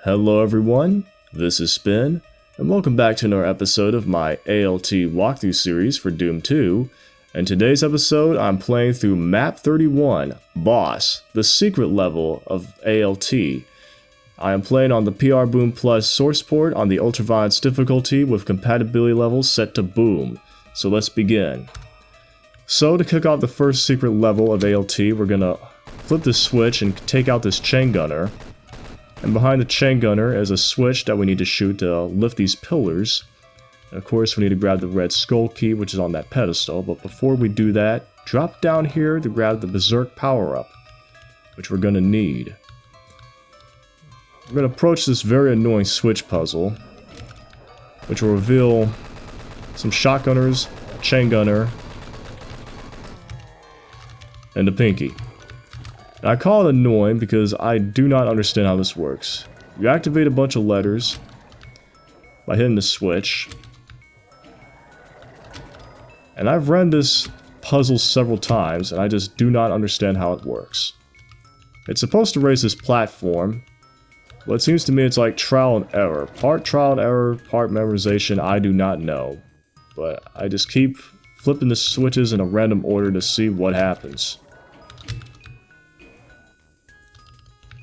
Hello everyone, this is Spin, and welcome back to another episode of my A.L.T walkthrough series for Doom 2. In today's episode, I'm playing through MAP31, Boss, the secret level of A.L.T. I am playing on the prboom plus source port on the ultraviolence difficulty with compatibility levels set to boom. So let's begin. So to kick off the first secret level of A.L.T, we're gonna flip the switch and take out this chain gunner. And behind the chain gunner is a switch that we need to shoot to lift these pillars. And of course we need to grab the red skull key, which is on that pedestal, but before we do that, drop down here to grab the berserk power up, which we're gonna need. We're gonna approach this very annoying switch puzzle, which will reveal some shotgunners, a chain gunner, and a pinky. Now, I call it annoying because I do not understand how this works. You activate a bunch of letters by hitting the switch. And I've run this puzzle several times and I just do not understand how it works. It's supposed to raise this platform, but it seems to me it's like trial and error. Part trial and error, part memorization, I do not know. But I just keep flipping the switches in a random order to see what happens.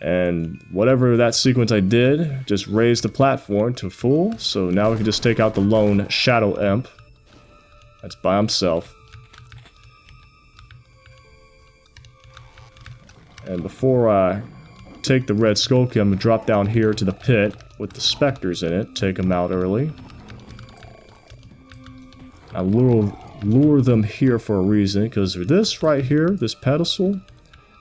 And whatever that sequence I did, just raised the platform to full, so now we can just take out the lone Shadow Imp. That's by himself. And before I take the red skull key, I'm going to drop down here to the pit with the specters in it, take them out early. I lure them here for a reason, because this right here, this pedestal,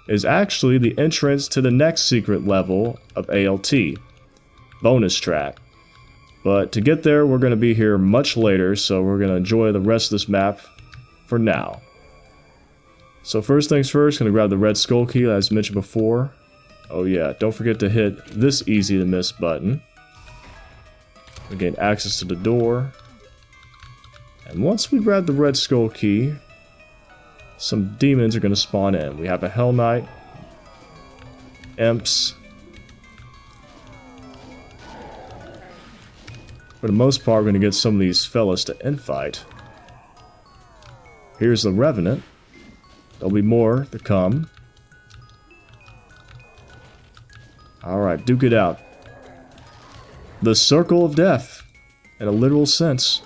is actually the entrance to the next secret level of A.L.T. bonus track. But to get there, we're going to be here much later, so we're going to enjoy the rest of this map for now. So first things first, going to grab the red skull key as mentioned before. Oh yeah, don't forget to hit this easy to miss button. We gain access to the door. And once we grab the red skull key, some demons are going to spawn in. We have a Hell Knight, imps. For the most part, we're going to get some of these fellas to infight. Here's the Revenant. There'll be more to come. Alright, duke it out. The Circle of Death, in a literal sense.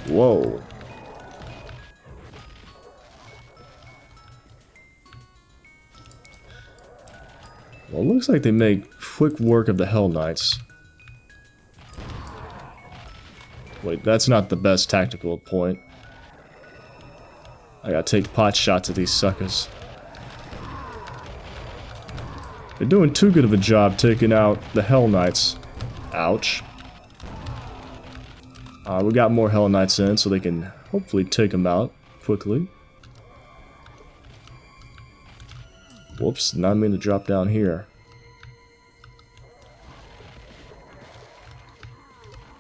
Whoa. Well, it looks like they make quick work of the Hell Knights. Wait, that's not the best tactical point. I gotta take pot shots at these suckers. They're doing too good of a job taking out the Hell Knights. Ouch. We got more Hell Knights in, so they can hopefully take them out quickly. Whoops, not mean to drop down here.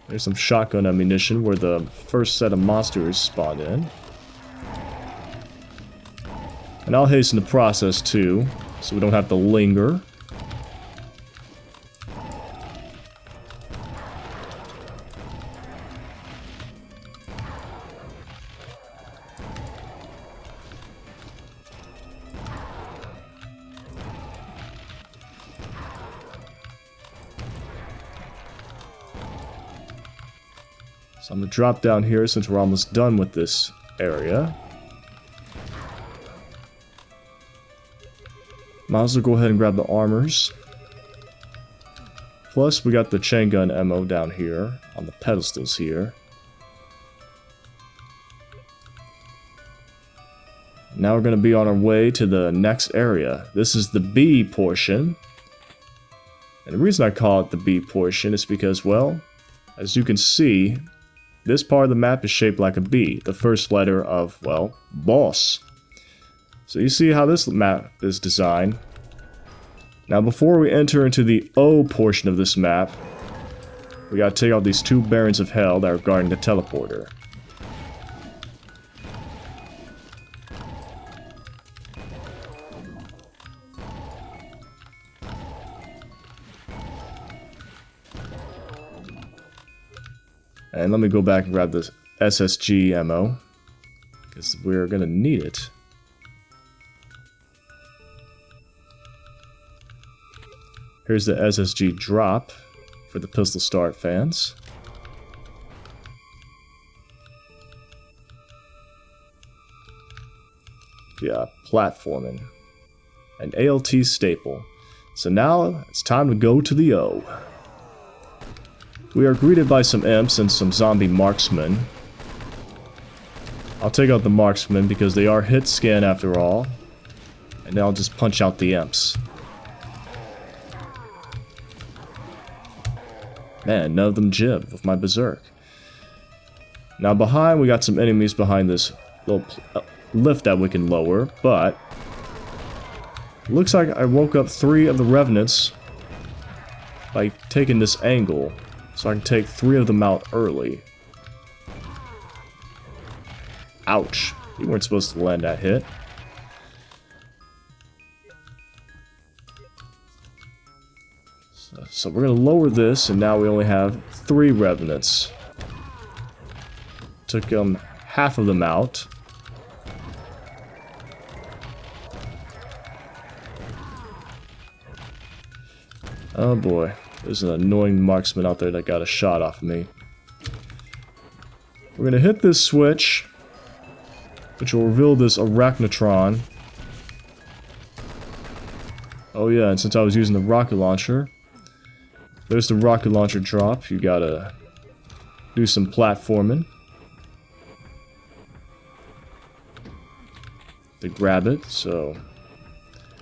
There's some shotgun ammunition where the first set of monsters spawned in. And I'll hasten the process too, so we don't have to linger. So I'm going to drop down here since we're almost done with this area. Might as well go ahead and grab the armors. Plus we got the chain gun ammo down here on the pedestals here. Now we're going to be on our way to the next area. This is the B portion. And the reason I call it the B portion is because, well, as you can see, this part of the map is shaped like a B, the first letter of, well, boss. So you see how this map is designed. Now before we enter into the O portion of this map, we gotta take out these two Barons of Hell that are guarding the teleporter. And let me go back and grab this SSG ammo, because we're gonna need it. Here's the SSG drop for the pistol start fans. Yeah, platforming. An A.L.T staple. So now it's time to go to the O. We are greeted by some imps and some zombie marksmen. I'll take out the marksmen because they are hit scan after all. And then I'll just punch out the imps. Man, none of them jib with my berserk. Now behind, we got some enemies behind this little lift that we can lower, but looks like I woke up 3 of the revenants by taking this angle, so I can take 3 of them out early. Ouch. You weren't supposed to land that hit. So we're going to lower this, and now we only have 3 revenants. Took half of them out. Oh boy, there's an annoying marksman out there that got a shot off of me. We're going to hit this switch, which will reveal this arachnotron. Oh yeah, and since I was using the rocket launcher, there's the rocket launcher drop. You gotta do some platforming to grab it, so...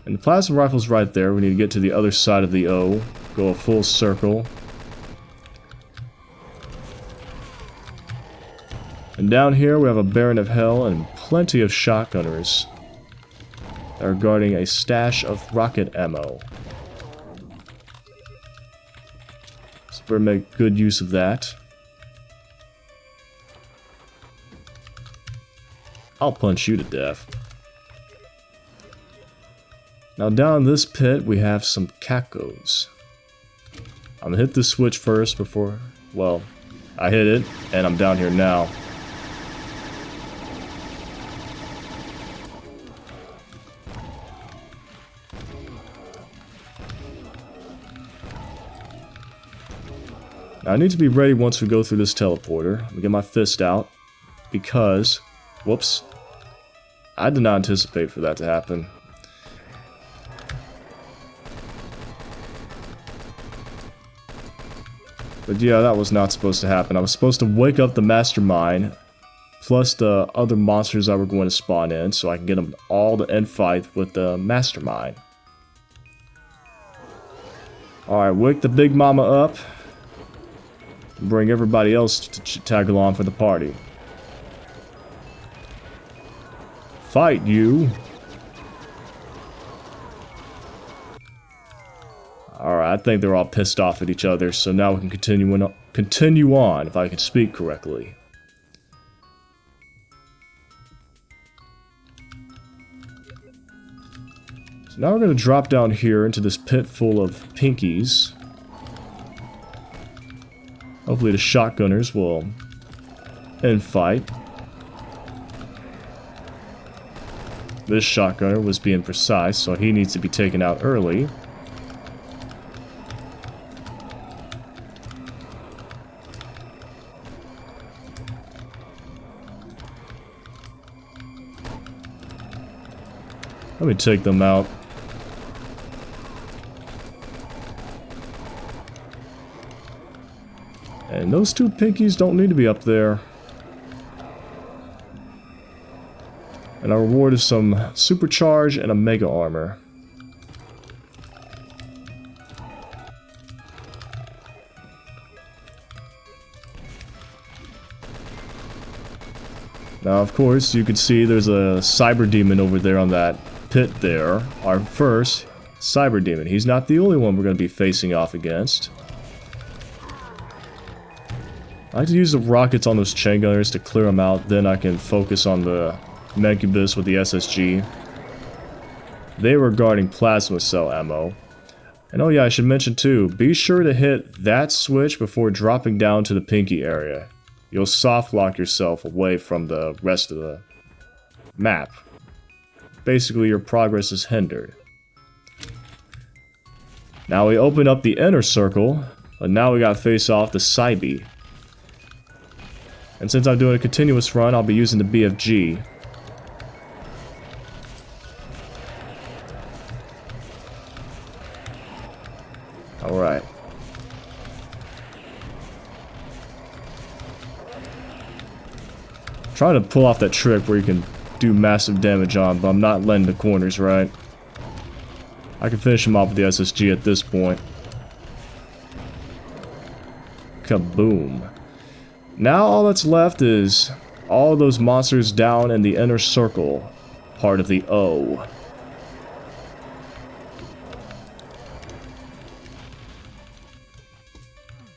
And the plasma rifle's right there. We need to get to the other side of the O, go a full circle. And down here we have a Baron of Hell and plenty of shotgunners that are guarding a stash of rocket ammo. So we're gonna make good use of that. I'll punch you to death. Now down in this pit we have some cacos. I'm gonna hit this switch first before... Well, I hit it and I'm down here now. Now I need to be ready once we go through this teleporter. Let me get my fist out because... Whoops. I did not anticipate for that to happen. But yeah, that was not supposed to happen. I was supposed to wake up the Mastermind, plus the other monsters that were going to spawn in, so I can get them all to end fight with the Mastermind. Alright, wake the Big Mama up. And bring everybody else to tag along for the party. Fight, you! Alright, I think they're all pissed off at each other, so now we can continue on, if I can speak correctly. So now we're going to drop down here into this pit full of pinkies. Hopefully the shotgunners will end fight. This shotgunner was being precise, so he needs to be taken out early. Let me take them out. And those 2 pinkies don't need to be up there. And our reward is some supercharge and a mega armor. Now, of course, you can see there's a Cyberdemon over there on that pit there. Our first Cyberdemon. He's not the only one we're going to be facing off against. I like to use the rockets on those chain gunners to clear them out, then I can focus on the Mancubus with the SSG. They were guarding plasma cell ammo. And oh yeah, I should mention too, be sure to hit that switch before dropping down to the pinky area. you'll soft lock yourself away from the rest of the map. Basically, your progress is hindered. Now we open up the inner circle, but now we gotta face off the Cybe. And since I'm doing a continuous run, I'll be using the BFG. Alright. Trying to pull off that trick where you can do massive damage on, but I'm not letting the corners right. I can finish him off with the SSG at this point. Kaboom. Now all that's left is all those monsters down in the inner circle, part of the O.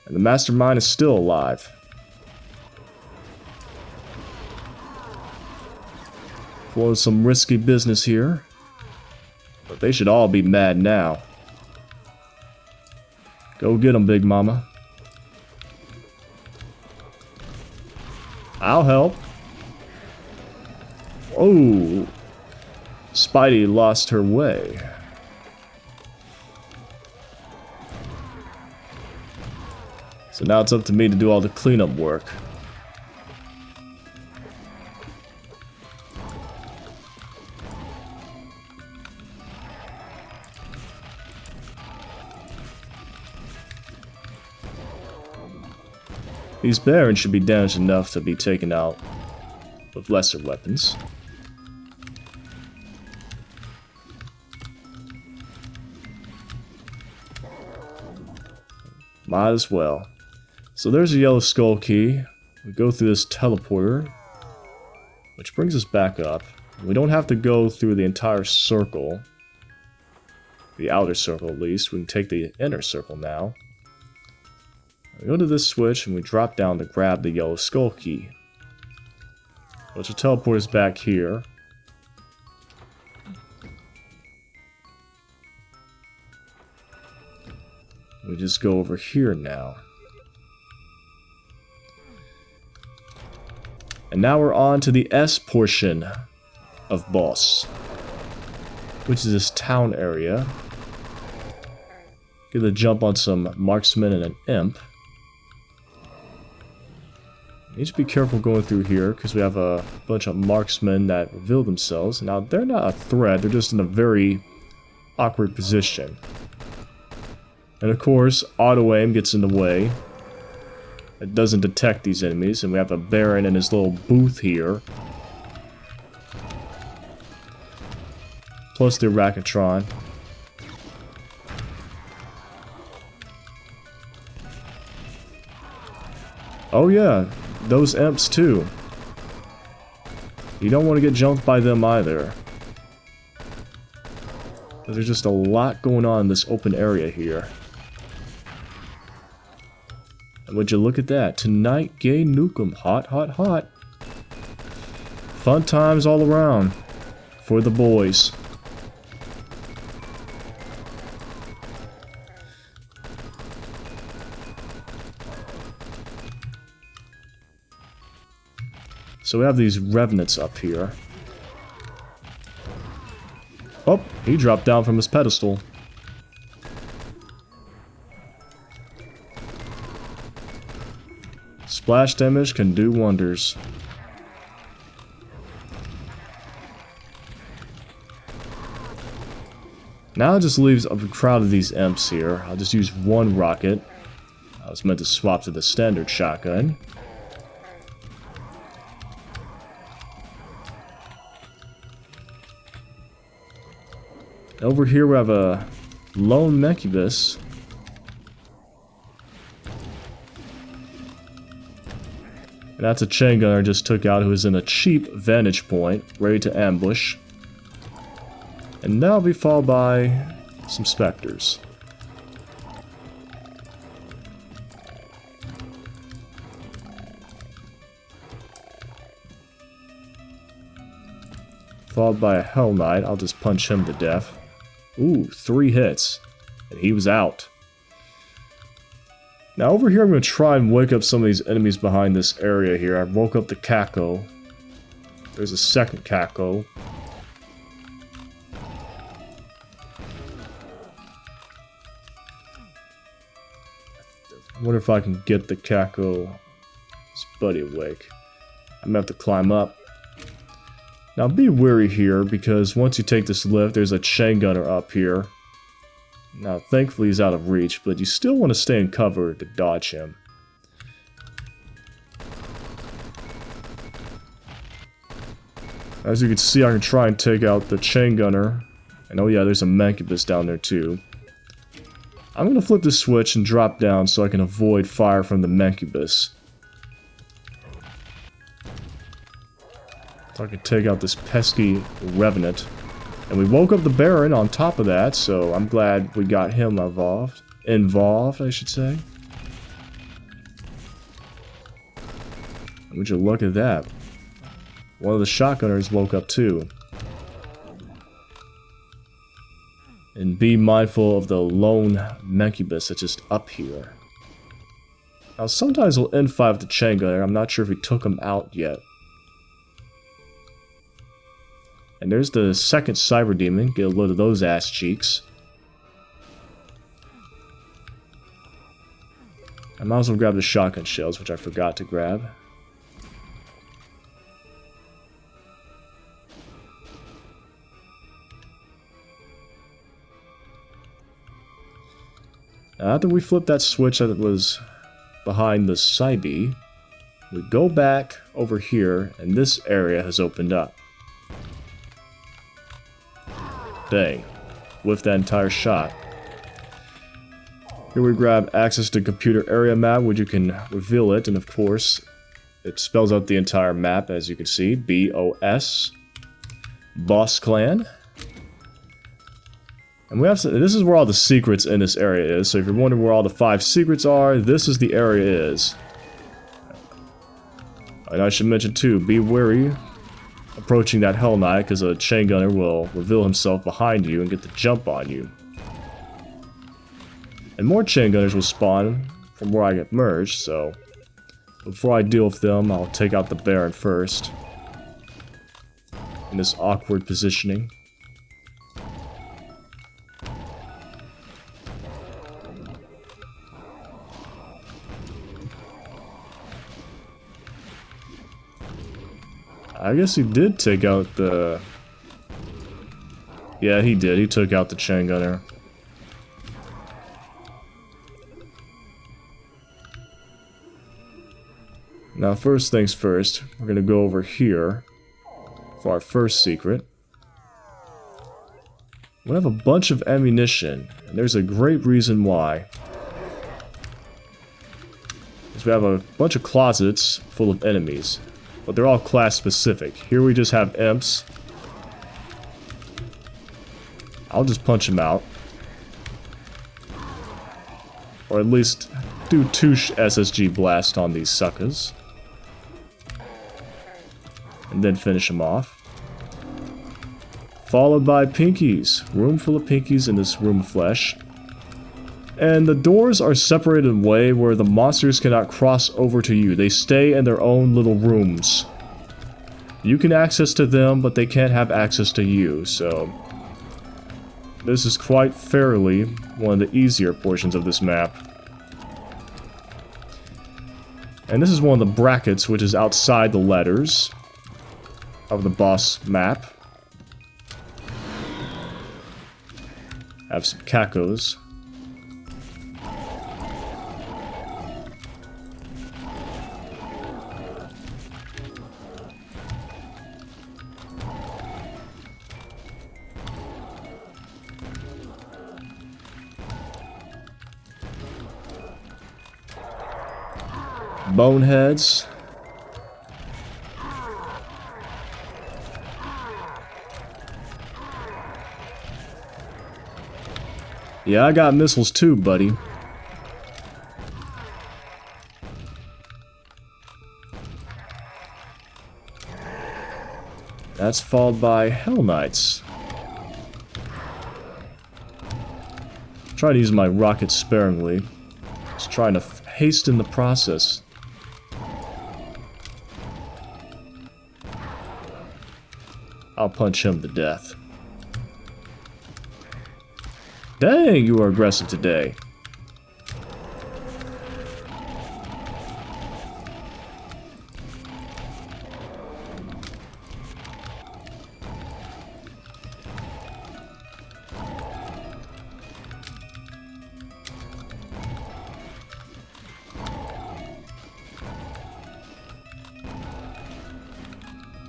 And the Mastermind is still alive. Pulling some risky business here. But they should all be mad now. Go get them, Big Mama. I'll help. Oh, Spidey lost her way. So now it's up to me to do all the cleanup work. These Barons should be damaged enough to be taken out with lesser weapons. Might as well. So there's a yellow skull key. We go through this teleporter, which brings us back up. We don't have to go through the entire circle. The outer circle at least. We can take the inner circle now. We go to this switch and we drop down to grab the yellow skull key, which will teleport us back here. We just go over here now. And now we're on to the S portion of Boss, which is this town area. Get a jump on some marksmen and an imp. Need to be careful going through here because we have a bunch of marksmen that reveal themselves. Now, they're not a threat, they're just in a very awkward position. And of course, auto-aim gets in the way. It doesn't detect these enemies, and we have a Baron in his little booth here. Plus the Rackatron. Oh yeah, those imps too. You don't want to get jumped by them either. There's just a lot going on in this open area here. And would you look at that? Tonight, Gay Nukem. Hot, hot, hot. Fun times all around. For the boys. So we have these revenants up here. Oh, he dropped down from his pedestal. Splash damage can do wonders. Now it just leaves a crowd of these imps here. I'll just use one rocket. I was meant to swap to the standard shotgun. Over here we have a lone Mechibus. And that's a chain gunner I just took out who is in a cheap vantage point, ready to ambush. And now be followed by some specters. Followed by a Hell Knight. I'll just punch him to death. Ooh, 3 hits. And he was out. Now over here I'm going to try and wake up some of these enemies behind this area here. I woke up the Kako. There's a second Kako. I wonder if I can get the Kako, his buddy, awake. I'm gonna have to climb up. Now be wary here, because once you take this lift, there's a chain gunner up here. Now thankfully he's out of reach, but you still want to stay in cover to dodge him. As you can see, I can try and take out the chain gunner. And oh yeah, there's a Mancubus down there too. I'm going to flip the switch and drop down so I can avoid fire from the Mancubus. So I can take out this pesky Revenant. And we woke up the Baron on top of that, so I'm glad we got him involved. I should say. Would you look at that? One of the shotgunners woke up too. And be mindful of the lone Mancubus that's just up here. Now sometimes we'll end fight with the chain gunner. I'm not sure if we took him out yet. And there's the second Cyberdemon. Get a load of those ass cheeks. I might as well grab the shotgun shells, which I forgot to grab. After we flip that switch that was behind the Cybe, we go back over here, and this area has opened up. Dang. With that entire shot. Here we grab access to computer area map, which you can reveal it, and of course, it spells out the entire map, as you can see. B0S Clan. And we have to, this is where all the secrets in this area is. So if you're wondering where all the 5 secrets are, this is the area is. And I should mention too, be wary approaching that Hell Knight, because a chain gunner will reveal himself behind you and get the jump on you. And more chain gunners will spawn from where I get merged, so before I deal with them, I'll take out the Baron first. In this awkward positioning. I guess he did take out the... Yeah, he did. He took out the chain gunner. Now, first things first, we're going to go over here for our first secret. We have a bunch of ammunition, and there's a great reason why. Because we have a bunch of closets full of enemies. But they're all class specific. Here we just have imps. I'll just punch them out. Or at least do 2 SSG blast on these suckers. And then finish them off. Followed by pinkies. Room full of pinkies in this room of flesh. And the doors are separated in a way where the monsters cannot cross over to you. They stay in their own little rooms. You can access to them, but they can't have access to you, so... This is quite fairly one of the easier portions of this map. And this is one of the brackets, which is outside the letters of the boss map. Have some Kakos. Boneheads. Yeah, I got missiles too, buddy. That's followed by Hell Knights. Try to use my rockets sparingly. Just trying to hasten the process. I'll punch him to death. Dang, you are aggressive today.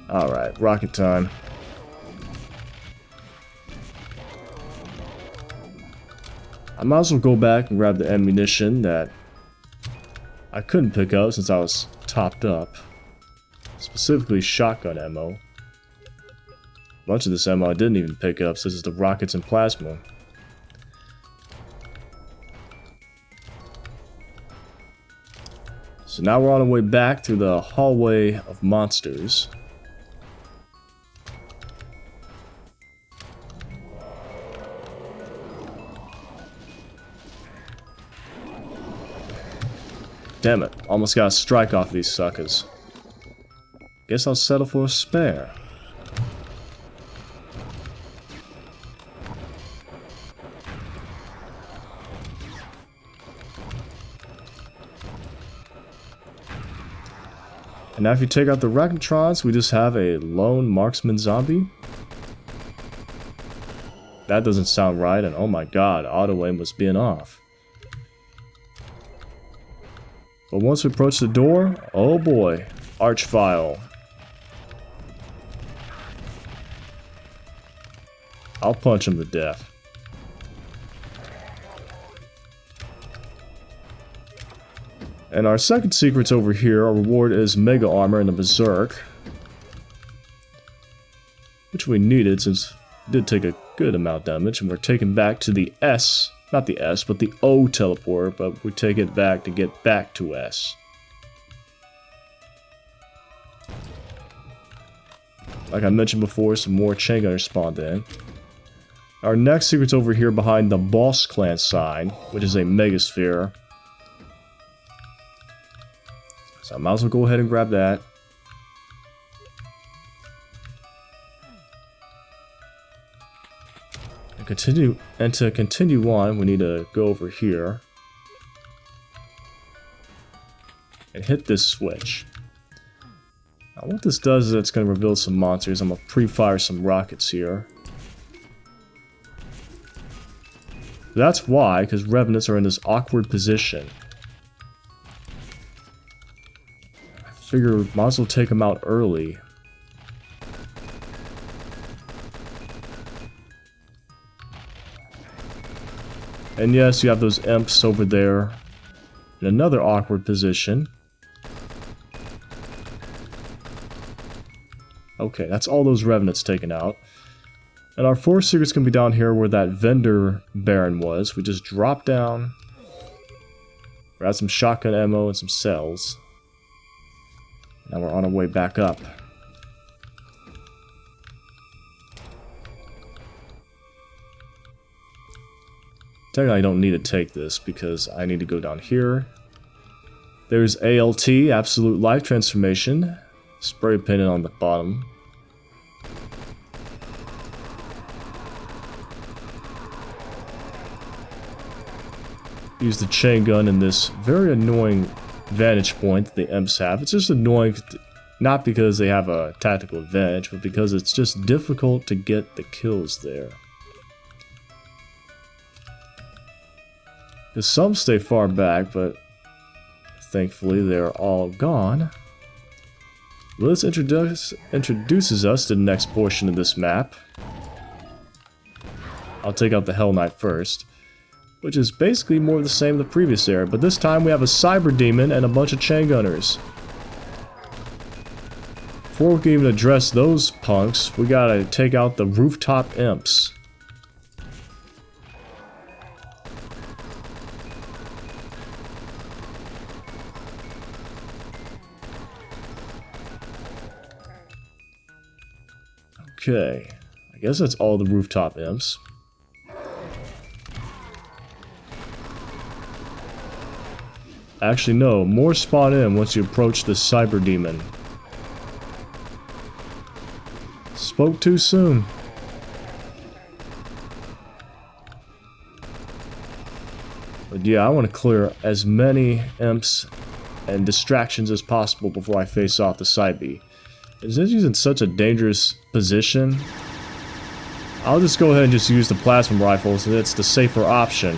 Alright, rocket time. I might as well go back and grab the ammunition that I couldn't pick up since I was topped up. Specifically shotgun ammo. A bunch of this ammo I didn't even pick up since it's the rockets and plasma. So now we're on our way back through the hallway of monsters. Damn it, almost got a strike off these suckers. Guess I'll settle for a spare. And now if you take out the Rackatrons, we just have a lone marksman zombie. That doesn't sound right, and oh my god, auto aim was being off. But once we approach the door, oh boy, Archvile. I'll punch him to death. And our second secret's over here. Our reward is Mega Armor and a Berserk, which we needed since it did take a good amount of damage, and we're taken back to the S. Not the S, but the O teleport, but we take it back to get back to S. Like I mentioned before, some more chain gunners spawned in. Our next secret's over here behind the B0S Clan sign, which is a Megasphere. So I might as well go ahead and grab that. And to continue on, we need to go over here and hit this switch. Now what this does is it's going to reveal some monsters. I'm going to pre-fire some rockets here. That's why, because Revenants are in this awkward position. I figure might as well take them out early. And yes, you have those imps over there in another awkward position. Okay, that's all those Revenants taken out. And our fourth secret's gonna be down here where that vendor baron was. We just drop down, grab some shotgun ammo and some cells. Now we're on our way back up. Technically I don't need to take this because I need to go down here. There's A.L.T, Absolute Life Transformation. Spray painted on the bottom. Use the chain gun in this very annoying vantage point that the imps have. It's just annoying, not because they have a tactical advantage, but because it's just difficult to get the kills there. Because some stay far back, but thankfully they're all gone. Well, this introduces us to the next portion of this map. I'll take out the Hell Knight first, which is basically more of the same as the previous area, but this time we have a Cyberdemon and a bunch of chain gunners. Before we can even address those punks, we gotta take out the rooftop imps. Okay, I guess that's all the rooftop imps. Actually, no. More spawn in once you approach the Cyberdemon. Spoke too soon. But yeah, I want to clear as many imps and distractions as possible before I face off the Cybe. Since he's in such a dangerous position, I'll just go ahead and just use the plasma rifle, so that's the safer option.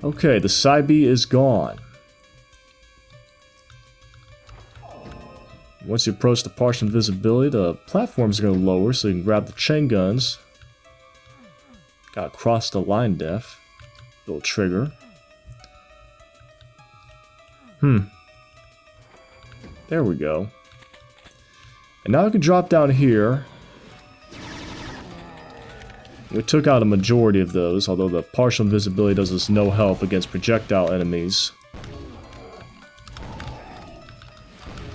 Okay, the Cybe is gone. Once you approach the partial invisibility, the platforms are going to lower so you can grab the chain guns. Got cross the line def. Little trigger. There we go. And now I can drop down here. We took out a majority of those, although the partial invisibility does us no help against projectile enemies.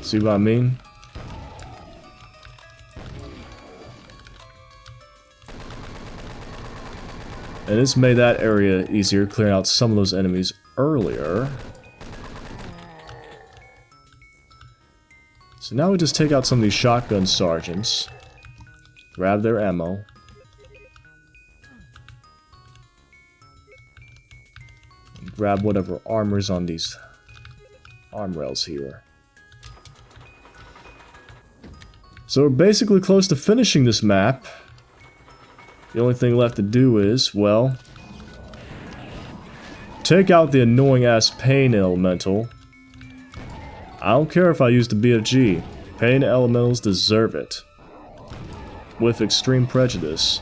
See what I mean? And this made that area easier, clearing out some of those enemies earlier. So now we just take out some of these shotgun sergeants. Grab their ammo. And grab whatever armor's on these arm rails here. So we're basically close to finishing this map. The only thing left to do is, well, take out the annoying ass pain elemental. I don't care if I use the BFG. Pain elementals deserve it. With extreme prejudice.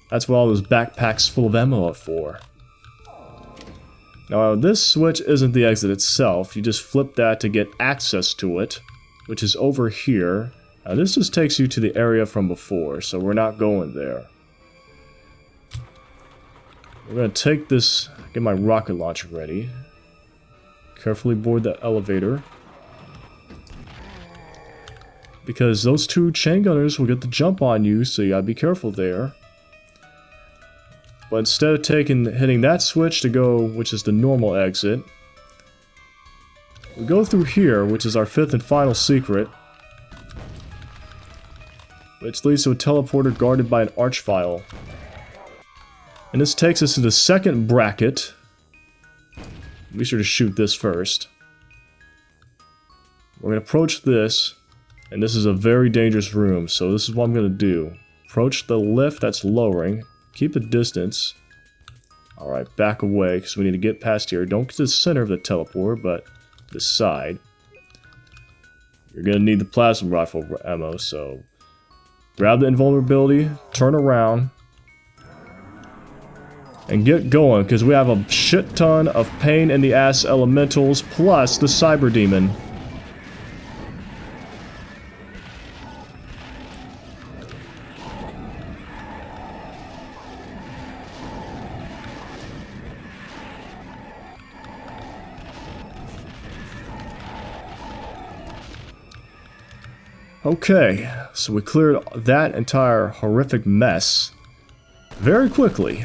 That's what all those backpacks full of ammo are for. Now, this switch isn't the exit itself. You just flip that to get access to it, which is over here. Now, this just takes you to the area from before, so we're not going there. We're going to take this, get my rocket launcher ready. Carefully board the elevator. Because those two chain gunners will get the jump on you, so you gotta be careful there. But instead of hitting that switch to go, which is the normal exit, we go through here, which is our fifth and final secret, which leads to a teleporter guarded by an archvile. And this takes us to the second bracket. Be sure to shoot this first. We're going to approach this, and this is a very dangerous room, so this is what I'm going to do. Approach the lift that's lowering, keep a distance. Alright, back away, because we need to get past here. Don't get to the center of the teleporter, but the side. You're going to need the plasma rifle ammo, so grab the invulnerability, turn around, and get going, because we have a shit ton of pain in the ass elementals, plus the Cyberdemon. Okay, so we cleared that entire horrific mess very quickly.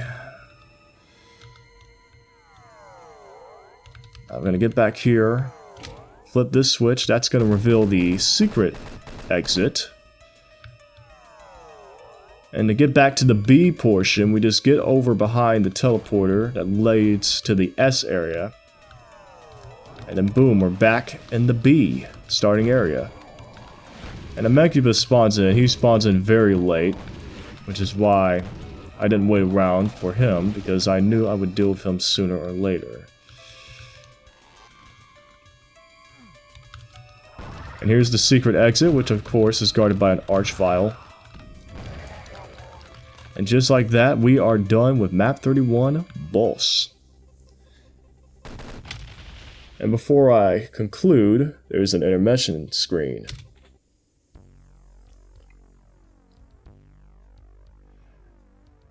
I'm gonna get back here, flip this switch, that's gonna reveal the secret exit. And to get back to the B portion, we just get over behind the teleporter that leads to the S area. And then boom, we're back in the B starting area. And a Mecubus spawns in. He spawns in very late, which is why I didn't wait around for him, because I knew I would deal with him sooner or later. And here's the secret exit, which of course is guarded by an archvile. And just like that, we are done with MAP31 B0S. And before I conclude, there's an intermission screen.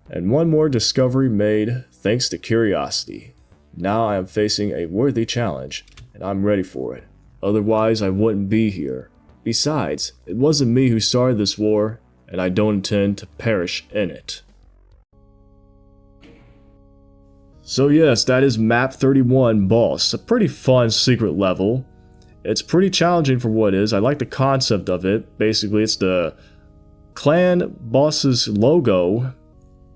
And one more discovery made thanks to curiosity. Now I am facing a worthy challenge, and I'm ready for it. Otherwise, I wouldn't be here. Besides, it wasn't me who started this war, and I don't intend to perish in it. So yes, that is MAP31 Boss, a pretty fun secret level. It's pretty challenging for what it is. I like the concept of it. Basically, it's the clan boss's logo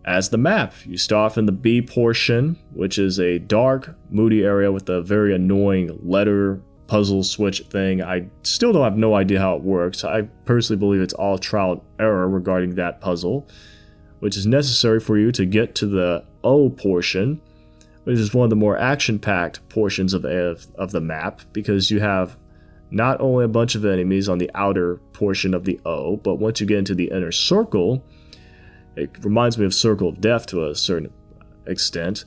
as the map. You start off in the B portion, which is a dark, moody area with a very annoying letter puzzle switch thing. I still don't have no idea how it works. I personally believe it's all trial and error regarding that puzzle, which is necessary for you to get to the O portion, which is one of the more action-packed portions of the map, because you have not only a bunch of enemies on the outer portion of the O, but once you get into the inner circle, it reminds me of Circle of Death to a certain extent.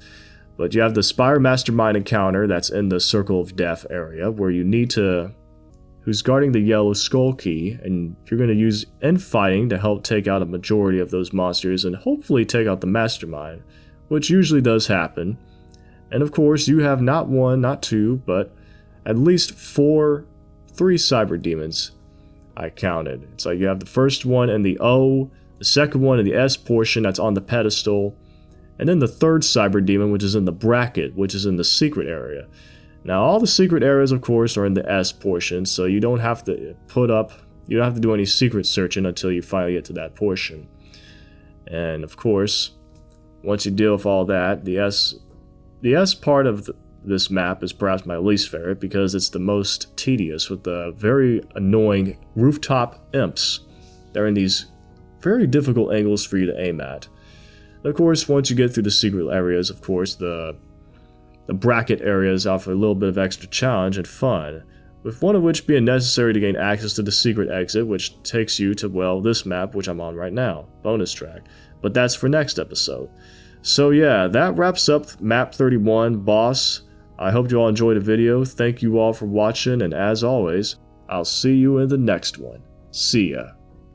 But you have the Spider Mastermind encounter that's in the Circle of Death area, where you need to... who's guarding the yellow skull key, and you're going to use infighting to help take out a majority of those monsters and hopefully take out the Mastermind, which usually does happen. And of course, you have not one, not two, but at least three cyber demons I counted. It's like you have the first one in the O, the second one in the S portion that's on the pedestal, and then the third cyber demon, which is in the bracket, which is in the secret area. Now, all the secret areas, of course, are in the S portion, so you don't have to you don't have to do any secret searching until you finally get to that portion. And of course, once you deal with all that, the S part of this map is perhaps my least favorite, because it's the most tedious, with the very annoying rooftop imps. They're in these very difficult angles for you to aim at. Of course, once you get through the secret areas, of course, the bracket areas offer a little bit of extra challenge and fun, with one of which being necessary to gain access to the secret exit, which takes you to, well, this map, which I'm on right now, bonus track. But that's for next episode. So yeah, that wraps up MAP31 Boss. I hope you all enjoyed the video. Thank you all for watching, and as always, I'll see you in the next one. See ya.